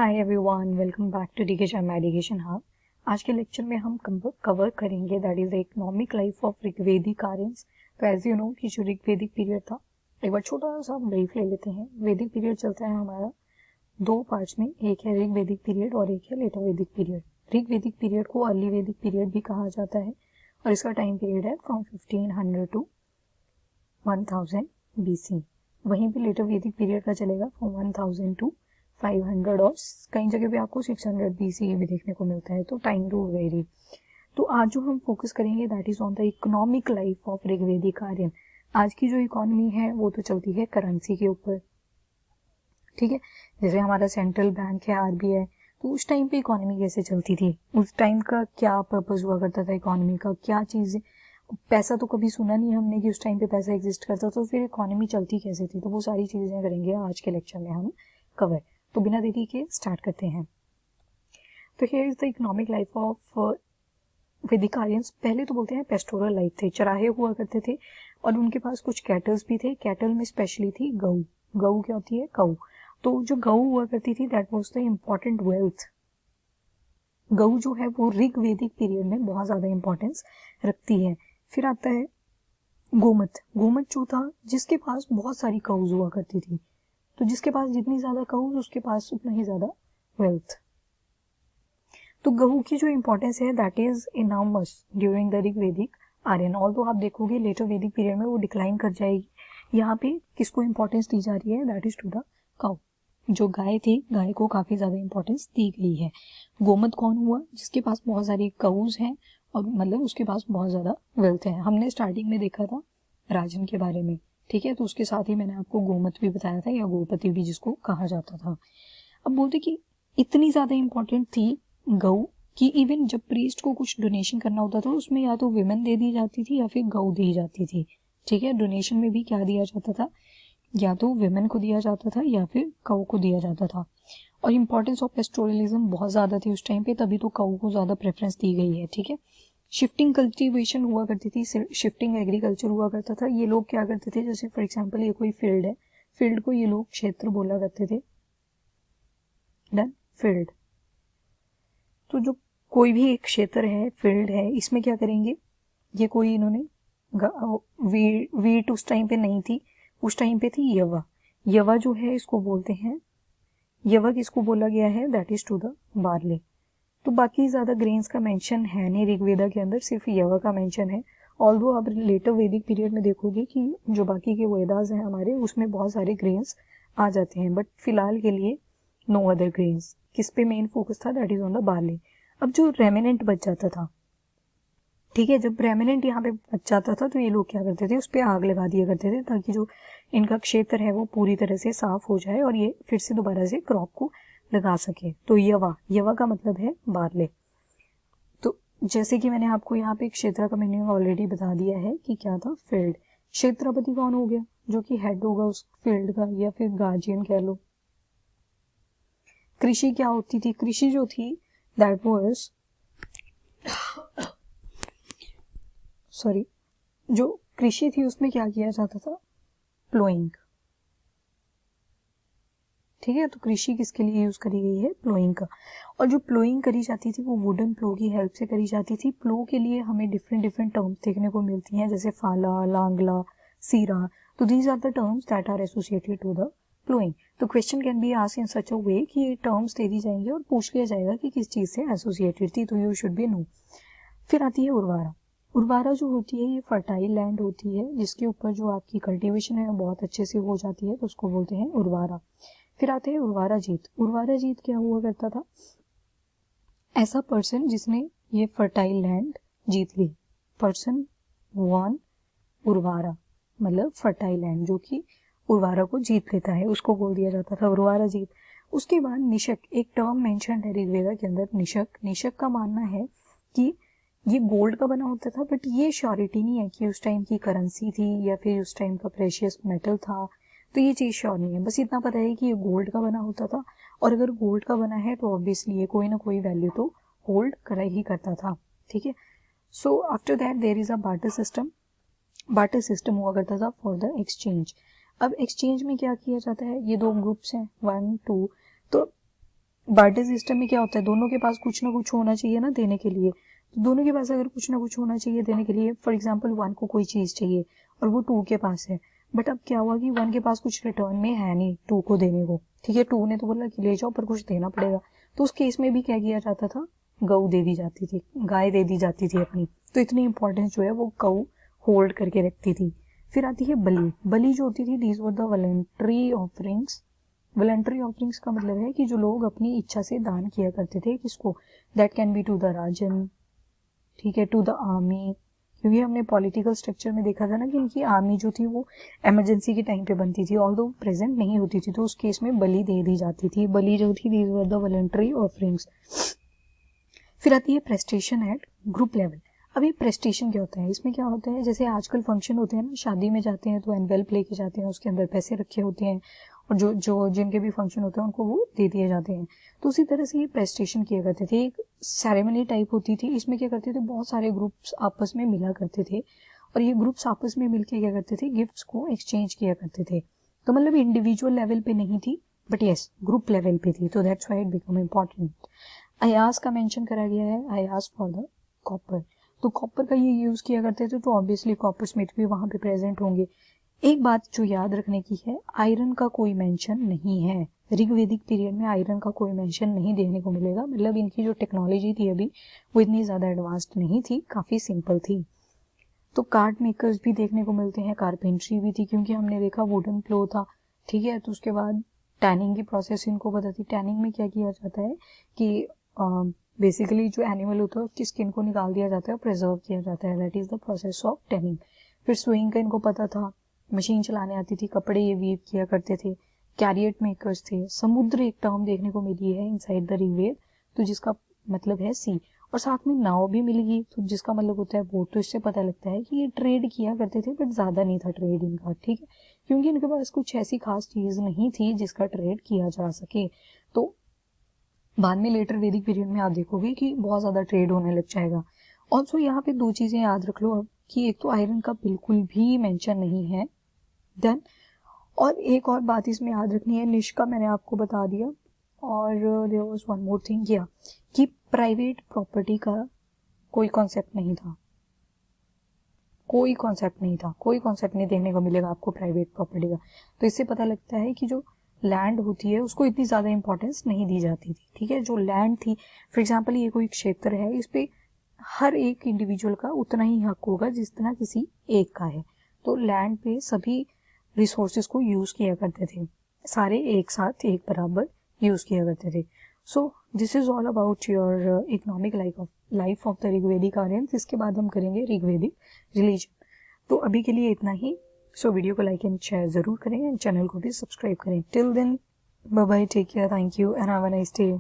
Hi everyone, welcome back to dedication medication hub. आज के lecture में हम कवर करेंगे that is the economic life of Rigvedic Aryans. तो एज यू नो कि जो ऋग्वेदिक पीरियड था, एक बार छोटा सा ब्रीफ ले लेते हैं। वैदिक पीरियड चलता है हमारा दो पार्ट्स में, एक है ऋग्वेदिक पीरियड और एक है लेटर वैदिक पीरियड। ऋग्वेदिक पीरियड को अर्ली वैदिक पीरियड भी कहा जाता है और इसका टाइम पीरियड है फ्रॉम 1500 टू 1000 BC। वहीं पे लेटर वैदिक पीरियड का चलेगा फ्रॉम 1000 टू 500 और कई जगह पे आपको 600 BC भी देखने को मिलता है, तो टाइम टू वेरी। तो आज जो हम फोकस करेंगे that is on the economic life of Rigvedic Aryan. आज की जो इकोनॉमी है वो तो चलती है करेंसी के ऊपर, ठीक है। जैसे हमारा सेंट्रल बैंक है RBI, तो उस टाइम पे इकोनॉमी कैसे चलती थी, उस टाइम का क्या पर्पस हुआ करता था इकोनॉमी का, क्या चीज़। पैसा तो कभी सुना नहीं हमने कि उस टाइम पे पैसा एग्जिस्ट करता, तो फिर इकोनॉमी चलती कैसे थी, तो वो सारी चीज़ें करेंगे आज के लेक्चर में हम कवर। तो बिना देरी के स्टार्ट करते हैं। तो here is the economic life of वैदिक आर्यंस। पहले तो बोलते हैं पेस्टोरल लाइफ थे, चराहे हुआ करते थे और उनके पास कुछ कैटल्स भी थे। कैटल में स्पेशली थी गऊ। गऊ क्या होती है? गऊ। तो जो गऊ हुआ करती थी that was the important wealth. गऊ जो है वो ऋग्वेदिक पीरियड में बहुत ज्यादा इंपॉर्टेंस रखती है। फिर आता है गोमत। गोमत जो था, जिसके पास बहुत सारी काउज हुआ करती थी, तो जिसके पास जितनी ज्यादा काउज उसके पास उतना ही ज्यादा वेल्थ। तो गऊ की जो इंपॉर्टेंस है that is enormous during the Rigvedic Aryan. Although आप देखोगे लेटर वैदिक पीरियड में वो डिक्लाइन कर जाएगी। यहाँ पे किसको इंपॉर्टेंस दी जा रही है that is to the cow. जो गाय थी, गाय को काफी ज्यादा इंपॉर्टेंस दी गई है। गोमत कौन हुआ? जिसके पास बहुत सारी काउज हैं और मतलब उसके पास बहुत ज्यादा वेल्थ है। हमने स्टार्टिंग में देखा था राजन के बारे में, ठीक है। तो उसके साथ ही मैंने आपको गोमत भी बताया था, या गोपति भी जिसको कहा जाता था। अब बोलते कि इतनी ज्यादा इंपॉर्टेंट थी गऊ कि इवन जब प्रीस्ट को कुछ डोनेशन करना होता था उसमें या तो विमेन दे दी जाती थी या फिर गऊ दी जाती थी, ठीक है। डोनेशन में भी क्या दिया जाता था, या तो विमेन को दिया जाता था या फिर गऊ को दिया जाता था। और इम्पोर्टेंस ऑफ पेस्टोरलिज्म बहुत ज्यादा थी उस टाइम पे, तभी तो गऊ को ज्यादा प्रेफरेंस दी गई है, ठीक है। शिफ्टिंग कल्टीवेशन हुआ करती थी, शिफ्टिंग एग्रीकल्चर हुआ करता था। ये लोग क्या करते थे, जैसे फॉर एग्जांपल ये कोई फील्ड है, फील्ड को ये लोग क्षेत्र बोला करते थे, डन, फील्ड। तो जो कोई भी एक क्षेत्र है, फील्ड है, इसमें क्या करेंगे, ये कोई इन्होंने वीट उस टाइम पे नहीं थी, उस टाइम पे थी यवा। यवा जो है इसको बोलते हैं, यवा किसको बोला गया है that is to the barley. तो बाकी ज्यादा ग्रेन्स का मेंशन है नहीं ऋग्वेदा के अंदर, सिर्फ यवा का मेंशन है। ऑल्दो आप लेटर वैदिक पीरियड में देखोगे कि जो बाकी के वेदास हैं हमारे, उसमें बहुत सारे ग्रेन्स आ जाते हैं, बट फिलहाल के लिए नो अदर ग्रेन्स। किस पे मेन फोकस था that is on the barley. अब जो रेमिनेंट बच जाता था, ठीक है, जब रेमिनेंट यहाँ पे बच जाता था तो ये लोग क्या करते थे, उस पर आग लगा दिया करते थे ताकि जो इनका क्षेत्र है वो पूरी तरह से साफ हो जाए और ये फिर से दोबारा से क्रॉप को लगा सके। तो यवा, यवा का मतलब है बार्ले। तो जैसे कि मैंने आपको यहाँ पे क्षेत्र का मीनिंग ऑलरेडी बता दिया है कि क्या था, फील्ड। क्षेत्रपति कौन हो गया, जो कि हेड होगा उस फील्ड का, या फिर गार्जियन कह लो। कृषि क्या होती थी, कृषि जो थी दैट वाज जो कृषि थी उसमें क्या किया जाता था, प्लोइंग, ठीक है। तो कृषि किसके लिए यूज करी गई है, प्लोइंग का। और जो प्लोइंग करी जाती थी वो वुडन प्लो की हेल्प से करी जाती थी। प्लो के लिए हमें डिफरेंट डिफरेंट टर्म्स देखने को मिलती हैं, जैसे फाला, लांगला, सीरा। तो these are the terms that are associated to the ploughing. तो question can be asked in such a way कि ये टर्म्स दे दी जाएंगे और पूछ लिया जाएगा कि किस चीज से एसोसिएटेड थी, तो यू शुड बी नो। फिर आती है उर्वारा। उर्वारा जो होती है ये फर्टाइल लैंड होती है, जिसके ऊपर जो आपकी कल्टीवेशन है बहुत अच्छे से हो जाती है, तो उसको बोलते हैं उर्वारा। फिर आते हैं उर्वारा जीत। उर्वारा जीत क्या हुआ करता था, ऐसा पर्सन जिसने ये फर्टाइल लैंड जीत ली। पर्सन वन उर्वारा, मतलब फर्टाइल लैंड जो कि उर्वारा को जीत लेता है, उसको बोल दिया जाता था उर्वारा जीत। उसके बाद निशक, एक टर्म मेंशन है ऋग्वेदा के अंदर, निशक। निशक का मानना है कि ये गोल्ड का बना होता था, बट ये श्योरिटी नहीं है कि उस टाइम की करेंसी थी या फिर उस टाइम का प्रेशियस मेटल था, तो ये चीज श्योर नहीं है। बस इतना पता है कि ये गोल्ड का बना होता था, और अगर गोल्ड का बना है तो ऑब्वियसली ये कोई ना कोई वैल्यू तो होल्ड कर ही करता था, ठीक है। So after that there is a barter system. Barter system हुआ करता था फॉर द एक्सचेंज। अब एक्सचेंज में क्या किया जाता है, ये दो ग्रुप्स हैं, 1 2। तो बार्टर सिस्टम में क्या होता है, दोनों के पास कुछ ना कुछ होना चाहिए ना देने के लिए। तो दोनों के पास अगर कुछ ना कुछ होना चाहिए देने के लिए, फॉर एग्जाम्पल 1 को कोई चीज चाहिए और वो 2 के पास है, बट अब क्या हुआ कि 1 के पास कुछ रिटर्न में है नहीं 2 को देने को, ठीक है। 2 ने तो बोला कि ले जाओ पर कुछ देना पड़ेगा, तो उस केस में भी क्या किया जाता था, गऊ दे दी जाती थी, गाय दे दी जाती थी अपनी। तो इतनी इंपॉर्टेंस जो है वो गऊ होल्ड करके रखती थी। फिर आती है बलि। बलि जो होती थी, these were the voluntary offerings. Voluntary offerings का मतलब है कि जो लोग अपनी इच्छा से दान किया करते थे, किसको, that can be to the राजन, ठीक है, टू द आर्मी, क्योंकि हमने पॉलिटिकल स्ट्रक्चर में देखा था ना कि इनकी आर्मी जो थी वो इमरजेंसी के टाइम पे बनती थी, ऑल्दो प्रेजेंट नहीं होती थी, तो उस केस में बलि दे दी जाती थी। बलि जो थी, these were the voluntary offerings. फिर आती है प्रेस्टेशन एट ग्रुप लेवल। अब ये प्रेस्टेशन क्या होता है, इसमें क्या होता है, जैसे आजकल फंक्शन होते हैं ना, शादी में जाते हैं तो एनवेल्प लेके जाते हैं, उसके अंदर पैसे रखे होते हैं, और जो जो जिनके भी फंक्शन होते हैं उनको वो दे दिए जाते हैं। तो उसी तरह से ये प्रेस्टेशन किया करते थे, एक सेरेमनी टाइप होती थी। इसमें क्या करते थे, बहुत सारे ग्रुप्स आपस में मिला करते थे, और ये ग्रुप्स आपस में मिलकर क्या करते थे, गिफ्ट्स को एक्सचेंज किया करते थे। तो मतलब इंडिविजुअल लेवल पे नहीं थी, बट यस ग्रुप लेवल पे थी, तो that's why it become important. Ayaz का मेंशन करा गया है, अयास फॉर द कॉपर। तो कॉपर का ये यूज किया करते थे, तो ऑब्वियसली कॉपर स्मिथ भी वहां पे प्रेजेंट होंगे। एक बात जो याद रखने की है, आयरन का कोई मेंशन नहीं है ऋग्वेदिक पीरियड में, आयरन का कोई मेंशन नहीं देखने को मिलेगा। मतलब इनकी जो टेक्नोलॉजी थी अभी, वो इतनी ज्यादा एडवांस्ड नहीं थी, काफी सिंपल थी। तो कार्ड मेकर्स भी देखने को मिलते हैं, कारपेंट्री भी थी, क्योंकि हमने देखा वुडन फ्लो था, ठीक है। तो उसके बाद टैनिंग की प्रोसेस इनको पता थी। टैनिंग में क्या किया जाता है कि बेसिकली जो एनिमल होता है उसकी स्किन को निकाल दिया जाता है और प्रिजर्व किया जाता है, that is the process of tanning. फिर स्विंग का इनको पता था, मशीन चलाने आती थी, कपड़े ये वीव किया करते थे, कैरियट मेकर्स थे। समुद्र एक टर्म देखने को मिली है इनसाइड द ऋग्वेद, तो जिसका मतलब है सी, और साथ में नाव भी मिलेगी, तो जिसका मतलब होता है बोट। तो इससे पता लगता है कि ये ट्रेड किया करते थे, बट ज्यादा नहीं था ट्रेड इनका, ठीक है, क्योंकि इनके पास कुछ ऐसी खास चीज नहीं थी जिसका ट्रेड किया जा सके। तो बाद में लेटर वैदिक पीरियड में आप देखोगे कि बहुत ज्यादा ट्रेड होने लग जाएगा। ऑल्सो यहाँ पे 2 चीजें याद रख लो अब, कि एक तो आयरन का बिल्कुल भी मेंशन नहीं है, देन और एक और बात इसमें याद रखनी है, निश का मैंने आपको बता दिया, और there was one more thing किया कि प्राइवेट प्रॉपर्टी का कोई कॉन्सेप्ट नहीं था, कोई कॉन्सेप्ट नहीं था, कोई कॉन्सेप्ट नहीं देखने को मिलेगा आपको प्राइवेट प्रॉपर्टी का। तो इससे पता लगता है कि जो लैंड होती है उसको इतनी ज्यादा इंपॉर्टेंस नहीं दी जाती थी, ठीक है। जो लैंड थी, फॉर एग्जाम्पल ये कोई क्षेत्र है, इस पे हर एक इंडिविजुअल का उतना ही हक होगा जितना किसी एक का है। तो लैंड पे सभी रिसोर्सेज को यूज किया करते थे, सारे एक साथ एक बराबर यूज किया करते थे। So this is all about your economic life of the Rigvedic Aryans. इसके बाद हम करेंगे ऋग्वेदिक रिलीजन। तो अभी के लिए इतना ही। सो वीडियो को लाइक एंड शेयर जरूर करें, एंड चैनल को भी सब्सक्राइब करें। Till then bye bye, take care, thank you and have a nice day.